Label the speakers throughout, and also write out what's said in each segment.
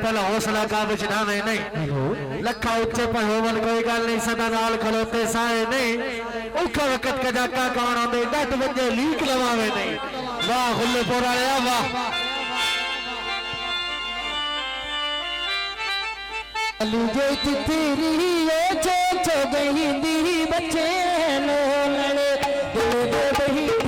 Speaker 1: पहले हौसला का बिछड़ावे नहीं लखा उच्चे पर होवन कोई गल नहीं सदा नाल खलोते साए नहीं औखा वक्त कजाका कौन आंदे 10 बजे लीक लवावे नहीं वाह गुल्लेपुर वाले वाह
Speaker 2: जो तेरी जो गई दी बच्चे लो लड़े दिल दे बही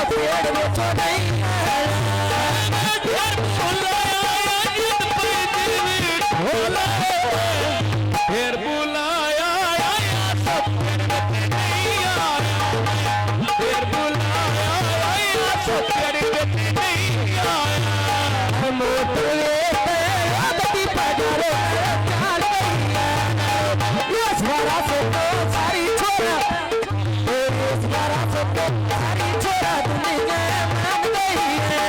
Speaker 2: पेड़ बेचो नहीं
Speaker 3: फिर बुलाया सब नहीं आया फिर बुलाया सब नहीं आया
Speaker 2: मोटवे आदती पगारो चाल ये सारा से तो सारी छोरा ये सारा से तो सारी छोरा दुनिया मान गई है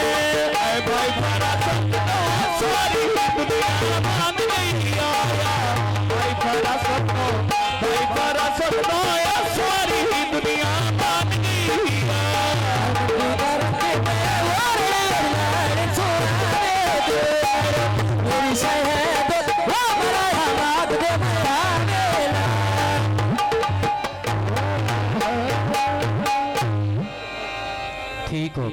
Speaker 3: भाई सारा सब सारी दुनिया मान गई आया भाई सारा सब सारी दुनिया मान गई
Speaker 2: मेरी शहद वो बड़ा हालात दे मेरा
Speaker 1: ठीक हो